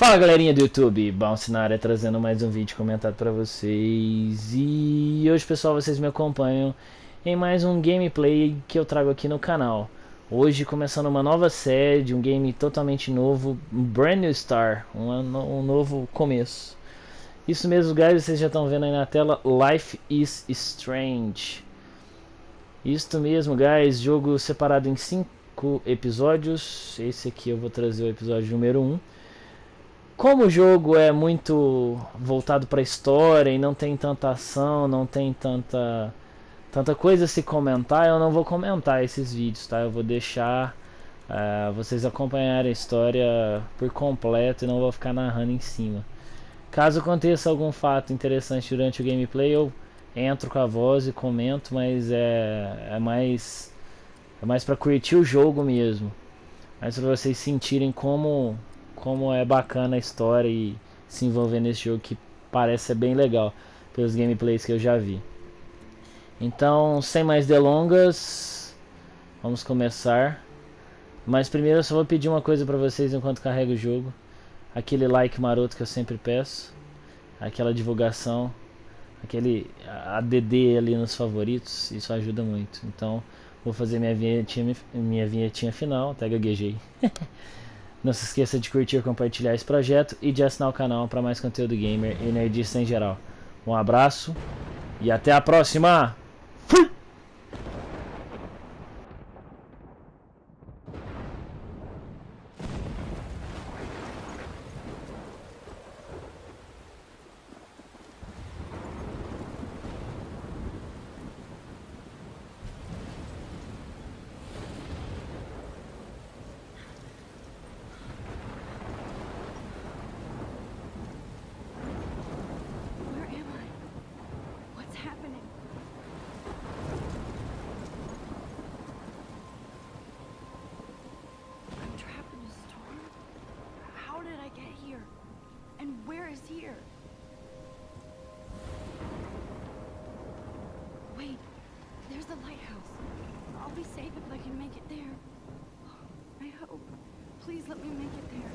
Fala galerinha do YouTube, Bounce na área trazendo mais um vídeo comentado para vocês. E hoje pessoal, vocês me acompanham em mais um gameplay que eu trago aqui no canal. Hoje começando uma nova série de um game totalmente novo, um brand new start, um novo começo. Isso mesmo guys, vocês já estão vendo aí na tela, Life is Strange. Isto mesmo guys, jogo separado em 5 episódios, esse aqui eu vou trazer o episódio número 1. Como o jogo é muito voltado para a história e não tem tanta ação, não tem tanta coisa a se comentar, eu não vou comentar esses vídeos, tá? Eu vou deixar vocês acompanharem a história por completo e não vou ficar narrando em cima. Caso aconteça algum fato interessante durante o gameplay, eu entro com a voz e comento, mas é mais para curtir o jogo mesmo. Mas para vocês sentirem como é bacana a história e se envolver nesse jogo que parece ser bem legal pelos gameplays que eu já vi. Então, sem mais delongas, vamos começar. Mas primeiro eu só vou pedir uma coisa para vocês enquanto carrega o jogo. Aquele like maroto que eu sempre peço, aquela divulgação, aquele ADD ali nos favoritos, isso ajuda muito. Então, vou fazer minha vinhetinha final, até gaguejei. Não se esqueça de curtir e compartilhar esse projeto e de assinar o canal para mais conteúdo gamer e nerdices em geral. Um abraço e até a próxima! Fui! Where am I? What's happening? I'm trapped in a storm? How did I get here? And where is here? Wait, there's the lighthouse. I'll be safe if I can make it there. I hope. Please let me make it there.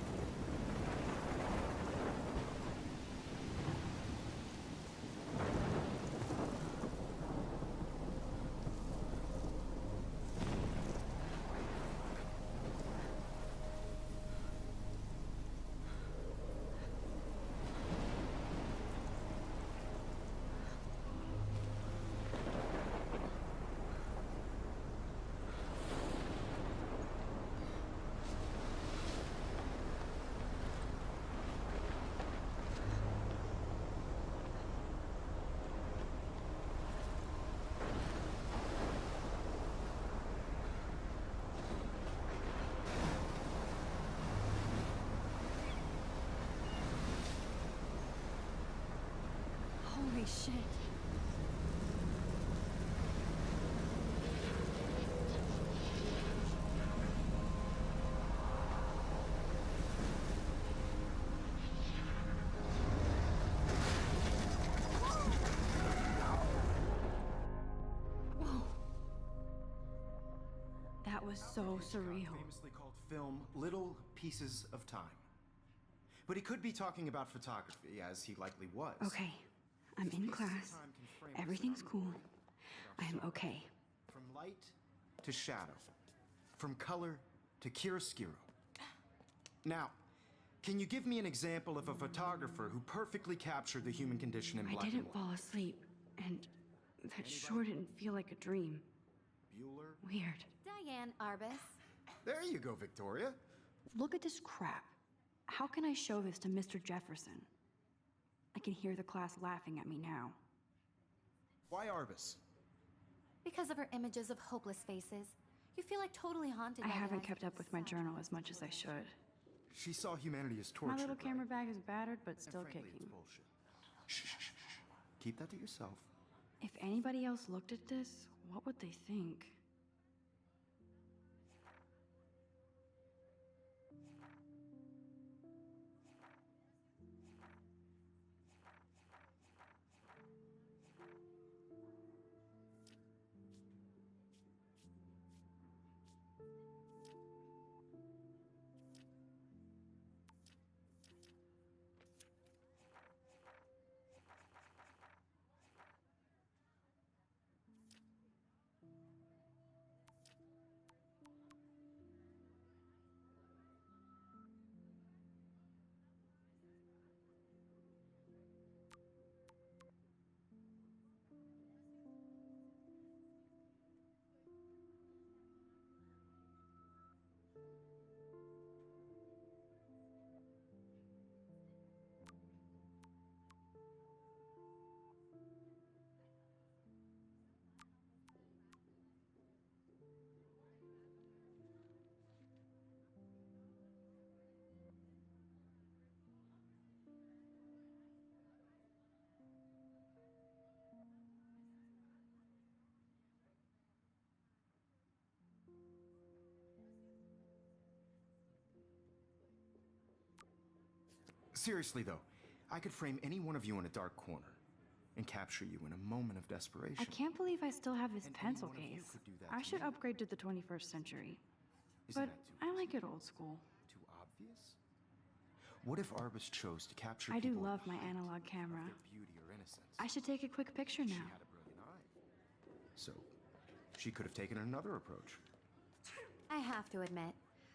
Holy shit. Whoa. That was so surreal. Famously called film Little Pieces of Time. But he could be talking about photography, as he likely was. Okay, I'm in class. Everything's cool. I am okay. From light to shadow. From color to chiaroscuro. Now, can you give me an example of a photographer who perfectly captured the human condition in I black and didn't white? fall asleep, and that sure didn't feel like a dream. Bueller? Weird. Diane Arbus. There you go, Victoria. Look at this crap. How can I show this to Mr. Jefferson? I can hear the class laughing at me now. Why Arbus? Because of her images of hopeless faces, you feel like totally haunted I by the haven't eyes kept of up with my the journal as much as I should. She saw humanity as torture. My little camera right? bag is battered, but And still frankly, kicking. it's bullshit. Shh, shh, shh, shh. Keep that to yourself. If anybody else looked at this, what would they think? Seriously, though, I could frame any one of you in a dark corner and capture you in a moment of desperation. I can't believe I still have this And pencil any one of you case. could do that I to should me. upgrade to the 21st century. Isn't But that too I like easy? it old school. Too obvious? What if Arbus chose to capture I do people at love the my height analog of camera. their beauty or innocence? I should take a quick picture She now. had a brilliant eye. So, she could have taken another approach. I have to admit,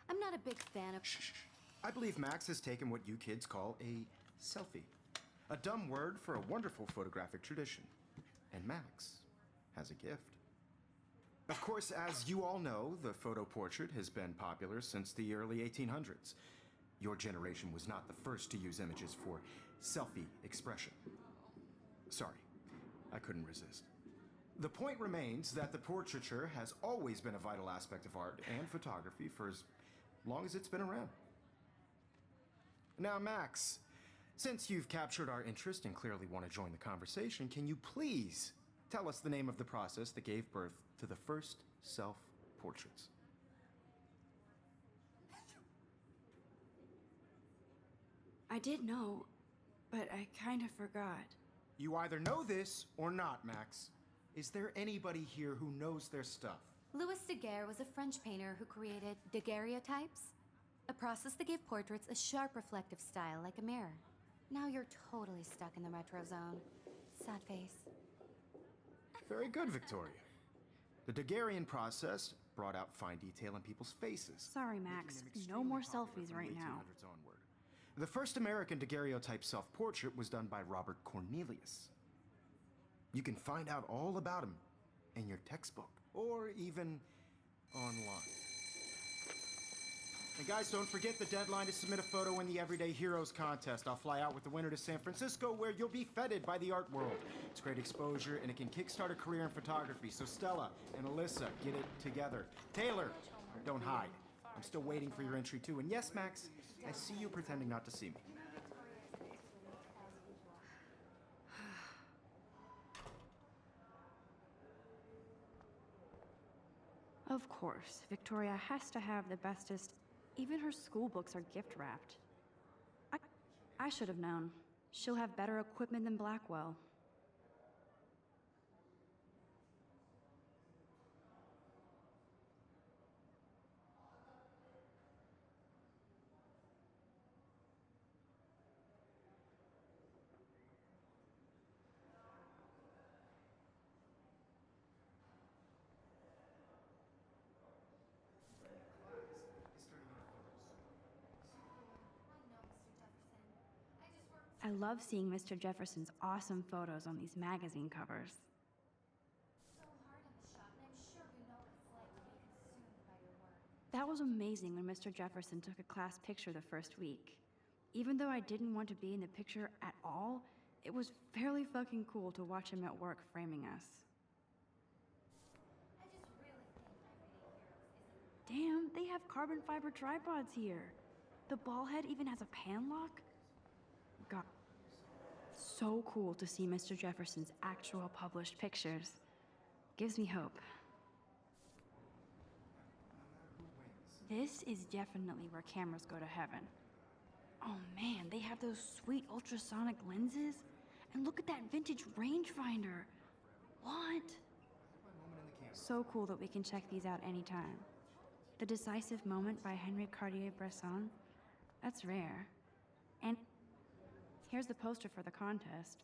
I'm not a big fan of. Shh. I believe Max has taken what you kids call a selfie. A dumb word for a wonderful photographic tradition. And Max has a gift. Of course, as you all know, the photo portrait has been popular since the early 1800s. Your generation was not the first to use images for selfie expression. Sorry, I couldn't resist. The point remains that the portraiture has always been a vital aspect of art and photography for as long as it's been around. Now, Max, since you've captured our interest and clearly want to join the conversation, can you please tell us the name of the process that gave birth to the first self-portraits? I did know, but I kind of forgot. You either know this or not, Max. Is there anybody here who knows their stuff? Louis Daguerre was a French painter who created daguerreotypes, a process that gave portraits a sharp reflective style like a mirror. Now you're totally stuck in the retro zone. Sad face. Very good, Victoria. The Daguerrean process brought out fine detail in people's faces. Sorry, making Max. them No extremely more popular selfies from right the now. 1800s onward. The first American daguerreotype self-portrait was done by Robert Cornelius. You can find out all about him in your textbook, or even online. And guys, don't forget the deadline to submit a photo in the Everyday Heroes contest. I'll fly out with the winner to San Francisco, where you'll be feted by the art world. It's great exposure, and it can kickstart a career in photography. So Stella and Alyssa, get it together. Taylor, don't hide. I'm still waiting for your entry too. And yes, Max, I see you pretending not to see me. Of course, Victoria has to have the bestest. Even her school books are gift wrapped. I should have known. She'll have better equipment than Blackwell. I love seeing Mr. Jefferson's awesome photos on these magazine covers. So hard in the shop, and I'm sure you know what it's like to be consumed by your work. That was amazing when Mr. Jefferson took a class picture the first week. Even though I didn't want to be in the picture at all, it was fairly fucking cool to watch him at work framing us. I just really think Everyday Heroes isn't. Damn, they have carbon fiber tripods here. The ball head even has a pan lock. God, so cool to see Mr. Jefferson's actual published pictures. Gives me hope. This is definitely where cameras go to heaven. Oh man, they have those sweet ultrasonic lenses. And look at that vintage rangefinder. What? So cool that we can check these out anytime. The Decisive Moment by Henry Cartier-Bresson. That's rare. And here's the poster for the contest.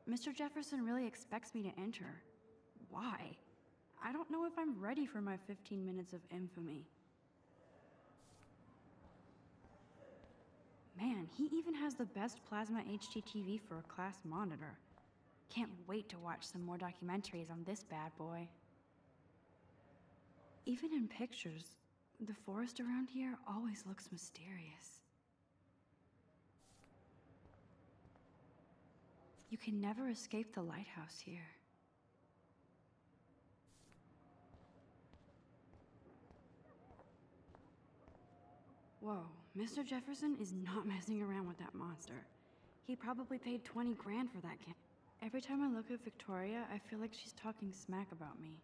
Mr. Jefferson really expects me to enter. Why? I don't know if I'm ready for my 15 minutes of infamy. Man, he even has the best plasma HDTV for a class monitor. Can't wait to watch some more documentaries on this bad boy. Even in pictures, the forest around here always looks mysterious. You can never escape the lighthouse here. Whoa, Mr. Jefferson is not messing around with that monster. He probably paid 20 grand for that kid. Every time I look at Victoria, I feel like she's talking smack about me.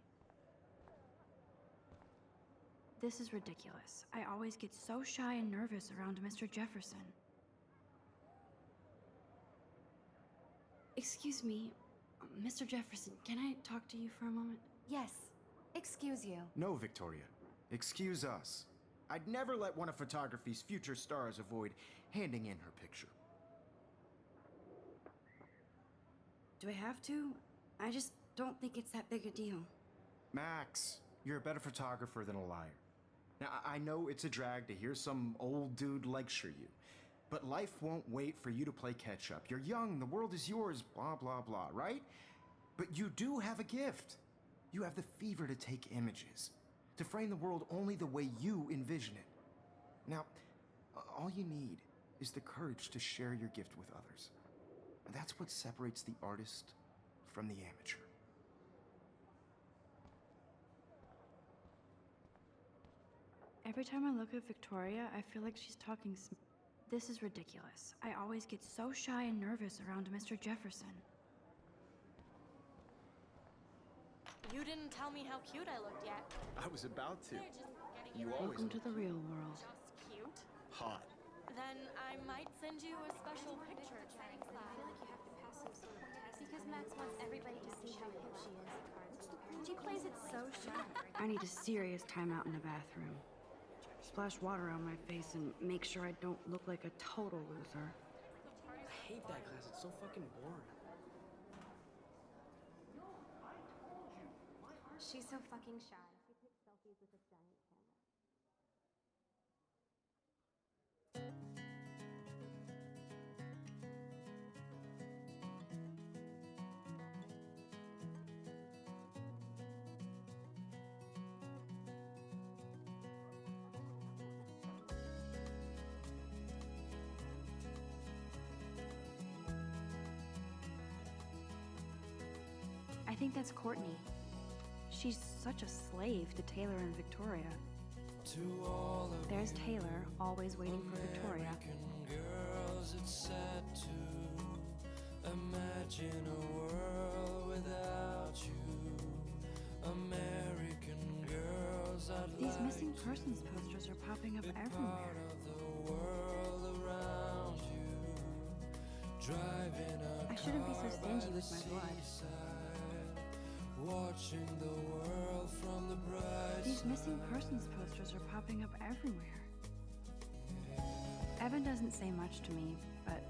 This is ridiculous. I always get so shy and nervous around Mr. Jefferson. Excuse me, Mr. Jefferson, can I talk to you for a moment? Yes. Excuse you. No, Victoria. Excuse us. I'd never let one of photography's future stars avoid handing in her picture. Do I have to? I just don't think it's that big a deal. Max, you're a better photographer than a liar. Now, I know it's a drag to hear some old dude lecture you, but life won't wait for you to play catch up. You're young, the world is yours, blah, blah, blah, right? But you do have a gift. You have the fever to take images, to frame the world only the way you envision it. Now, all you need is the courage to share your gift with others. And that's what separates the artist from the amateur. Every time I look at Victoria, I feel like she's talking This is ridiculous. I always get so shy and nervous around Mr. Jefferson. You didn't tell me how cute I looked yet. I was about to. They're just getting You you always Welcome to the real world. just cute. hot. Then I might send you a special picture. Because Max wants everybody to see how hip she is. She plays it so shy. I need a serious timeout in the bathroom. Splash water on my face and make sure I don't look like a total loser. I hate that class. It's so fucking boring. She's so fucking shy. She takes selfies with this giant camera. I think that's Courtney. She's such a slave to Taylor and Victoria. There's Taylor, always waiting for Victoria. Girls, it's sad to imagine a world without you. American girls, I'd These like missing persons posters are popping up everywhere. the world around you. Driving a I shouldn't be so stingy with my blood. Watching the world from the bright These missing persons posters are popping up everywhere. Evan doesn't say much to me, but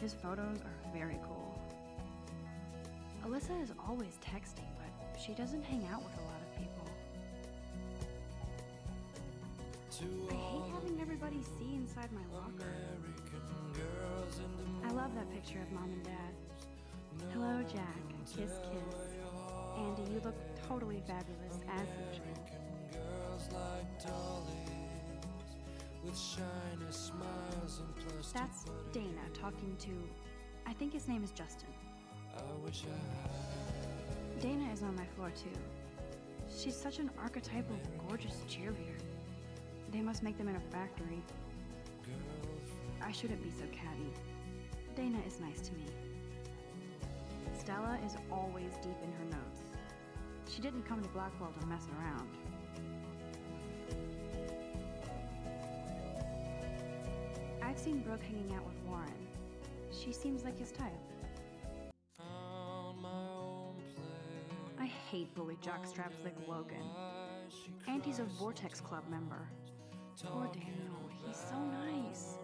his photos are very cool. Alyssa is always texting, but she doesn't hang out with a lot of people. I hate having everybody see inside my locker. I love that picture of Mom and Dad. Hello, Jack. Kiss, kiss. Andy, you look totally fabulous, as usual. girls like dollies with shiny smiles and plastic. That's Dana talking to, I think his name is Justin. I wish I had. Dana is on my floor too. She's such an archetypal, gorgeous cheerleader. They must make them in a factory. I shouldn't be so catty. Dana is nice to me. Stella is always deep in her notes. She didn't come to Blackwell to mess around. I've seen Brooke hanging out with Warren. She seems like his type. Found my own place. I hate bully jockstraps like Logan. And he's a Vortex Club member. Poor Daniel, he's so nice.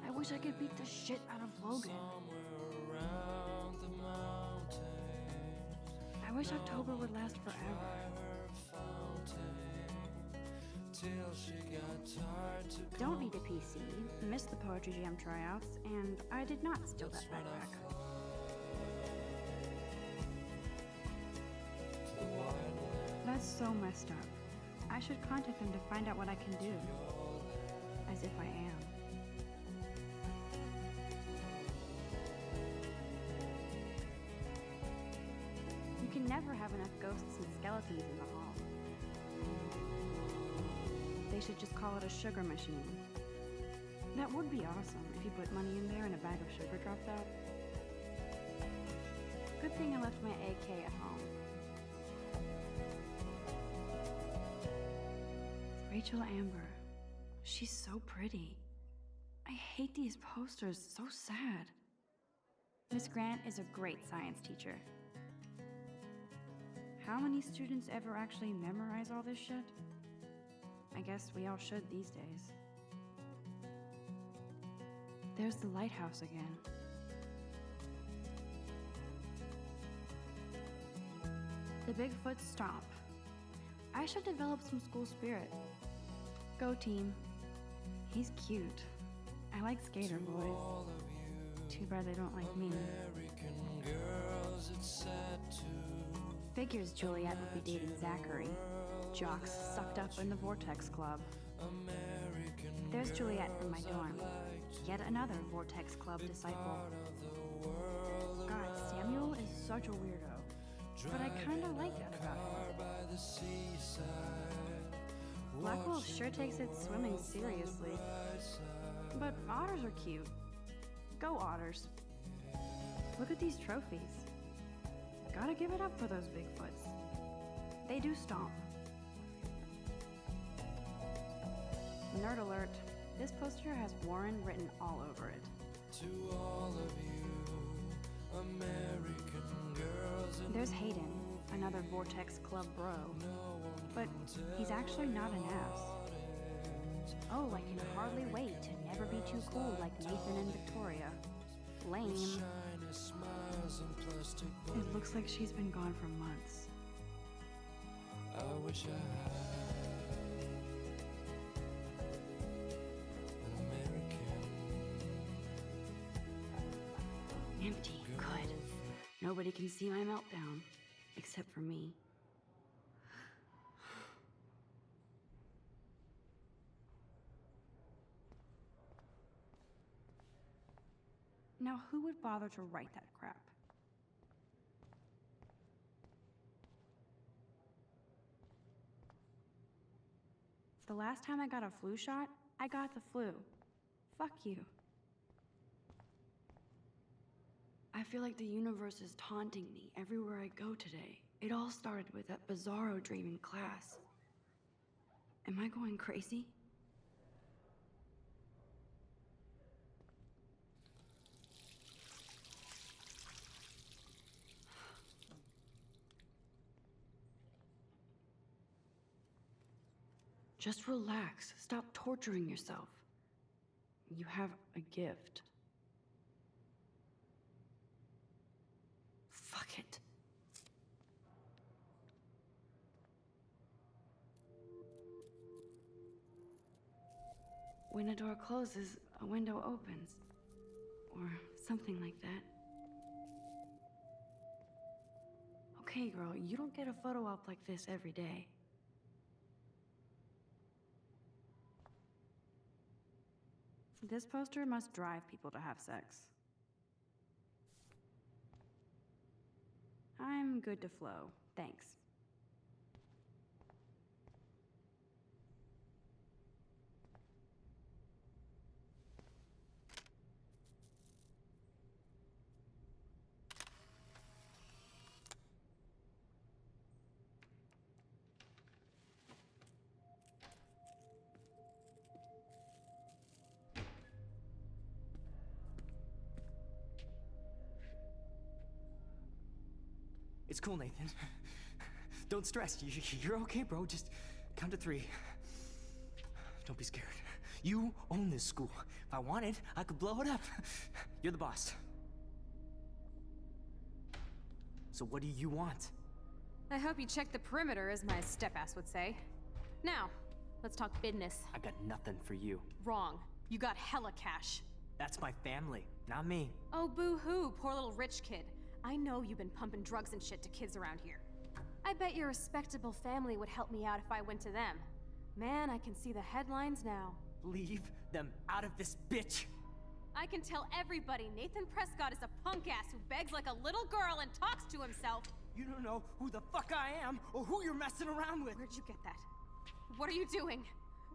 I wish I could beat the shit out of Logan. Around the mountains, I wish October would last forever. till she got tired to Don't need a PC, missed the Poetry Jam tryouts, and I did not steal that backpack. That's so messed up. I should contact them to find out what I can do. As if I am. You can never have enough ghosts and skeletons in the hall. They should just call it a sugar machine. That would be awesome if you put money in there and a bag of sugar drops out. Good thing I left my AK at home. Rachel Amber. She's so pretty. I hate these posters. So sad. Miss Grant is a great science teacher. How many students ever actually memorize all this shit? I guess we all should these days. There's the lighthouse again. The Bigfoot stomp. I should develop some school spirit. Go team. He's cute. I like skater boys. Too bad they don't like me. Figures Juliet would be dating Zachary. Jocks sucked up in the Vortex Club. There's Juliet from my dorm. Yet another Vortex Club disciple. God, Samuel is such a weirdo. But I kinda like that about him. Blackwell sure takes its swimming seriously. But otters are cute. Go otters. Look at these trophies. Gotta give it up for those Bigfoots. They do stomp. Nerd alert. This poster has Warren written all over it. To all of you, American girls in There's Hayden, another Vortex Club bro. But he's actually not an ass. Oh, I can hardly wait to never be too cool like Nathan and Victoria. Lame. shiny smiles and plastic It looks like she's been gone for months. I wish I had an American. Empty. Good. Nobody can see my meltdown. Except for me. Now, who would bother to write that crap? The last time I got a flu shot, I got the flu. Fuck you. I feel like the universe is taunting me everywhere I go today. It all started with that bizarro dream in class. Am I going crazy? Just relax. Stop torturing yourself. You have a gift. Fuck it. When a door closes, a window opens. Or something like that. Okay, girl, you don't get a photo op like this every day. This poster must drive people to have sex. I'm good to flow, thanks. It's cool, Nathan. Don't stress. You're okay, bro. Just count to 3. Don't be scared. You own this school. If I wanted, I could blow it up. You're the boss. So what do you want? I hope you checked the perimeter, as my step-ass would say. Now, let's talk business. I got nothing for you. Wrong. You got hella cash. That's my family, not me. Oh, boo-hoo, poor little rich kid. I know you've been pumping drugs and shit to kids around here. I bet your respectable family would help me out if I went to them. Man, I can see the headlines now. Leave them out of this, bitch! I can tell everybody Nathan Prescott is a punk ass who begs like a little girl and talks to himself. You don't know who the fuck I am or who you're messing around with. Where'd you get that? What are you doing?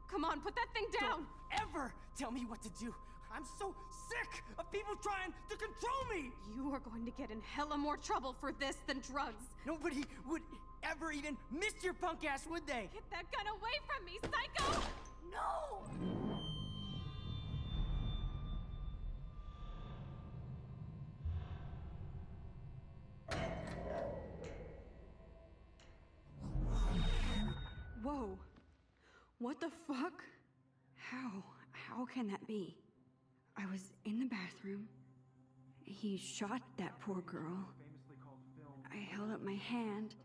Come on, put that thing down! Don't ever tell me what to do. I'm so sick of people trying to control me! You are going to get in hella more trouble for this than drugs. Nobody would ever even miss your punk ass, would they? Get that gun away from me, psycho! No! What the fuck? How? How can that be? I was in the bathroom. He shot that poor girl. I held up my hand.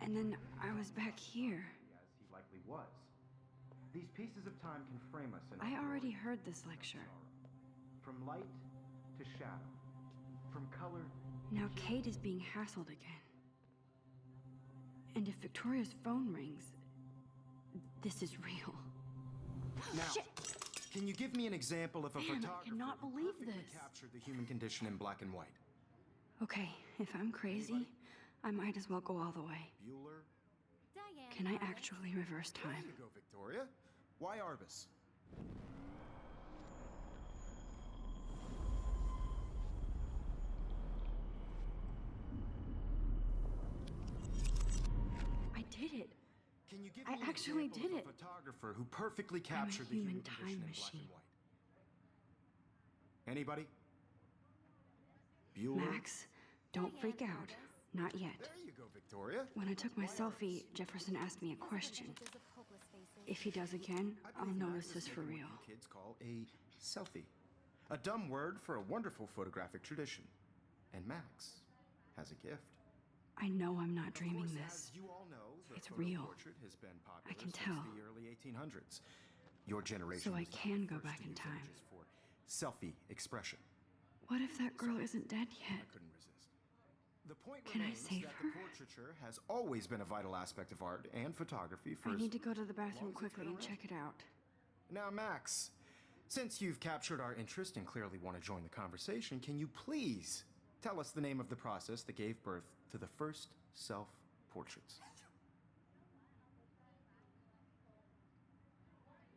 And then I was back here. As he likely was. These pieces of time can frame us in I our already glory heard and this lecture. sorrow. From light to shadow. From color. Now Kate is being hassled again. And if Victoria's phone rings, this is real. Now, Shit! can you give me an example of a Man, I photographer cannot who believe perfectly this. captured the human condition in black and white? Okay, if I'm crazy, I might as well go all the way. Bueller? Diane. Can I Roberts. actually reverse There time? you go, Victoria. Why Arbus? I did it. Can you give I me an actually example did of a it. photographer who perfectly captured the human human time condition in black machine. and white? Anybody? Bueller? Max, don't freak out. Not yet. There you go, Victoria. When I took my selfie, Jefferson asked me a question. Images of hopeless faces. If he does again, I I'll believe know Max this is for making real. what you kids call a selfie. A dumb word for a wonderful photographic tradition. And Max has a gift. I know I'm not Of dreaming course, this. As you all know, the It's photo real. portrait has been popular I can since tell. the early 1800s. Your generation So I was not can the go first back to in use time. images for selfie expression. What if that girl isn't dead I yet? couldn't resist. The point Can I remains save that her? the portraiture has always been a vital aspect of art and photography for I as need to go to the bathroom long as it's quickly been and around. check it out. Now, Max, since you've captured our interest and clearly want to join the conversation, can you please tell us the name of the process that gave birth to the first self-portraits?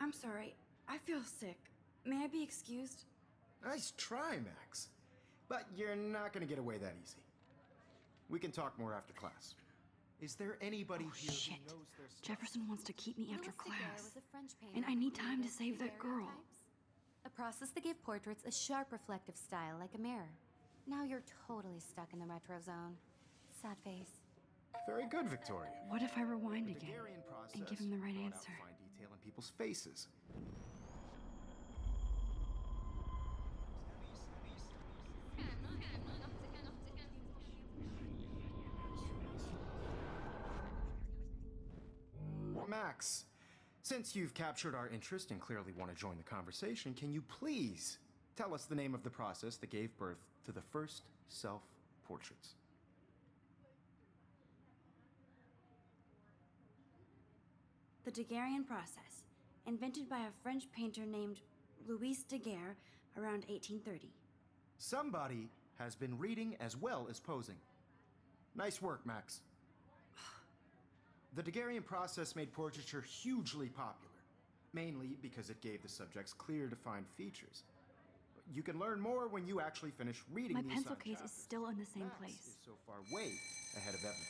I'm sorry. I feel sick. May I be excused? Nice try, Max. But you're not going to get away that easy. We can talk more after class. Is there anybody Oh, here shit. who knows their stuff? Jefferson wants to keep me after Louis Daguerre class. was a French painter And I who need time to created save that girl. daguerreotypes, a process that gave portraits a sharp reflective style like a mirror. Now you're totally stuck in the retro zone. Sad face. Very good, Victoria. What if I rewind The again Daguerrean process and give him the right brought out answer? fine detail in people's faces. Max, since you've captured our interest and clearly want to join the conversation, can you please tell us the name of the process that gave birth to the first self-portraits? The Daguerrean process, invented by a French painter named Louis Daguerre around 1830. Somebody has been reading as well as posing. Nice work, Max. The Daguerrean process made portraiture hugely popular, mainly because it gave the subjects clear, defined features. You can learn more when you actually finish reading My the pencil assigned case is chapters. still in the same Max place. is so far way ahead of everyone.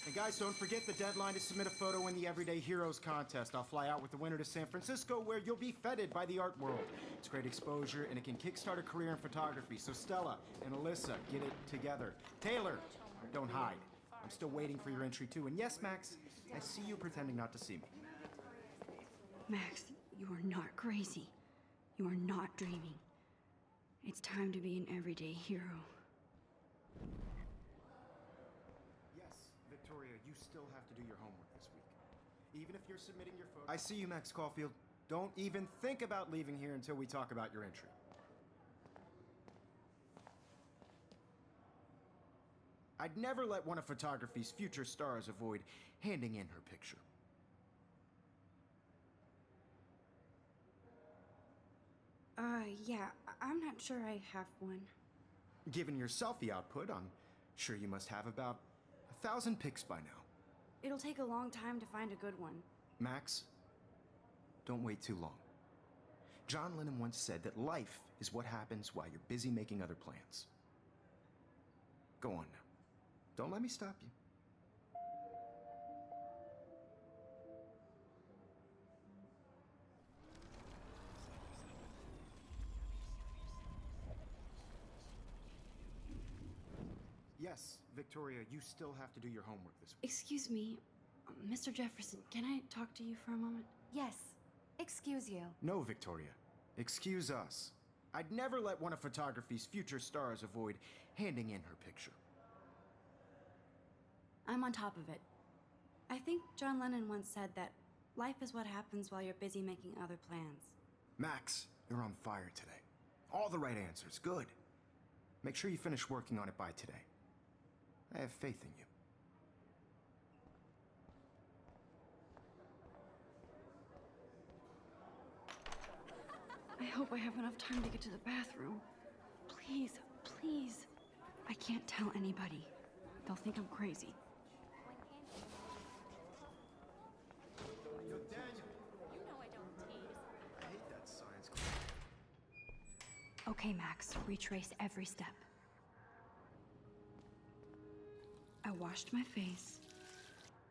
And guys, don't forget the deadline to submit a photo in the Everyday Heroes contest. I'll fly out with the winner to San Francisco, where you'll be feted by the art world. It's great exposure, and it can kickstart a career in photography. So Stella and Alyssa, get it together. Taylor, don't hide. I'm still waiting for your entry too. And yes, Max, I see you pretending not to see me. Max, you are not crazy. You are not dreaming. It's time to be an everyday hero. Yes, Victoria, you still have to do your homework this week. Even if you're submitting your photo. I see you, Max Caulfield. Don't even think about leaving here until we talk about your entry. I'd never let one of photography's future stars avoid handing in her picture. Yeah, I'm not sure I have one. Given your selfie output, I'm sure you must have about 1,000 pics by now. It'll take a long time to find a good one. Max, don't wait too long. John Lennon once said that life is what happens while you're busy making other plans. Go on now. Don't let me stop you. Yes, Victoria, you still have to do your homework this week. Excuse me, Mr. Jefferson, can I talk to you for a moment? Yes. Excuse you. No, Victoria. Excuse us. I'd never let one of photography's future stars avoid handing in her picture. I'm on top of it. I think John Lennon once said that life is what happens while you're busy making other plans. Max, you're on fire today. All the right answers. Good. Make sure you finish working on it by today. I have faith in you. I hope I have enough time to get to the bathroom. Please, please. I can't tell anybody. They'll think I'm crazy. Yo, Daniel. You know I don't tease. I hate that science class. Okay, Max, retrace every step. I washed my face.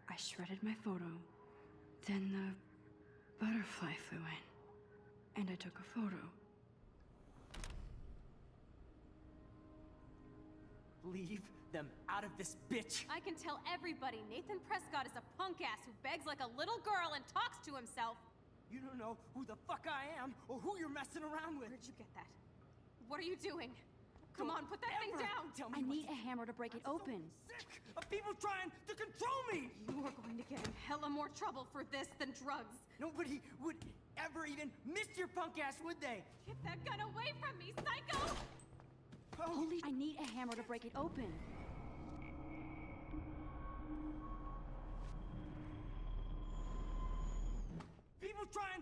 I shredded my photo. Then the butterfly flew in. And I took a photo. Leave them out of this bitch! I can tell everybody Nathan Prescott is a punk ass who begs like a little girl and talks to himself. You don't know who the fuck I am or who you're messing around with. Where'd you get that? What are you doing? Come on, put that thing Ever down! Tell me I what need to a hammer to break it open. Sick of people trying to control me! You are going to get in hella more trouble for this than drugs. Nobody would ever even miss your punk ass, would they? Get that gun away from me, psycho! Holy, I need a hammer to break it open. People trying...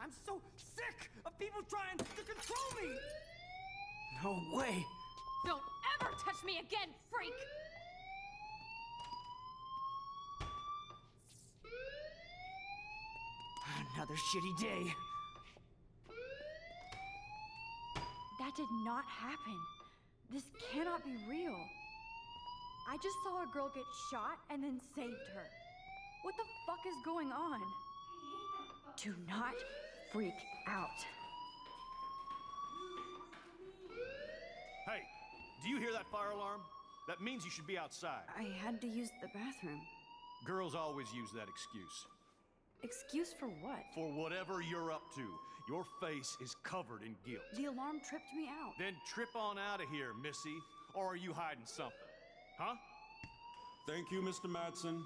I'm so sick of people trying to control me! No way! Don't ever touch me again, freak! Another shitty day. That did not happen. This cannot be real. I just saw a girl get shot and then saved her. What the fuck is going on? Do not freak out. Hey, do you hear that fire alarm? That means you should be outside. I had to use the bathroom. Girls always use that excuse. Excuse for what? For whatever you're up to, your face is covered in guilt. The alarm tripped me out. Then trip on out of here, Missy. Or are you hiding something? Huh? Thank you, Mr. Madsen.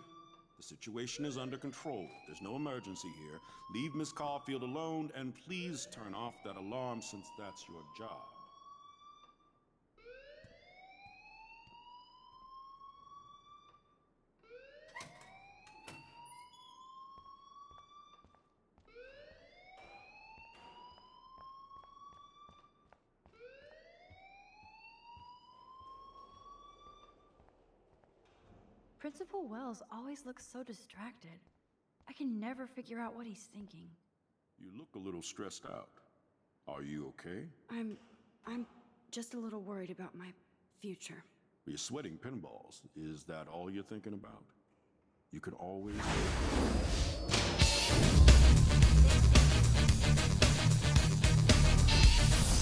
The situation is under control. There's no emergency here. Leave Miss Caulfield alone, and please turn off that alarm since that's your job. Principal Wells always looks so distracted. I can never figure out what he's thinking. You look a little stressed out. Are you okay? I'm just a little worried about my future. You're sweating pinballs. Is that all you're thinking about? You can always...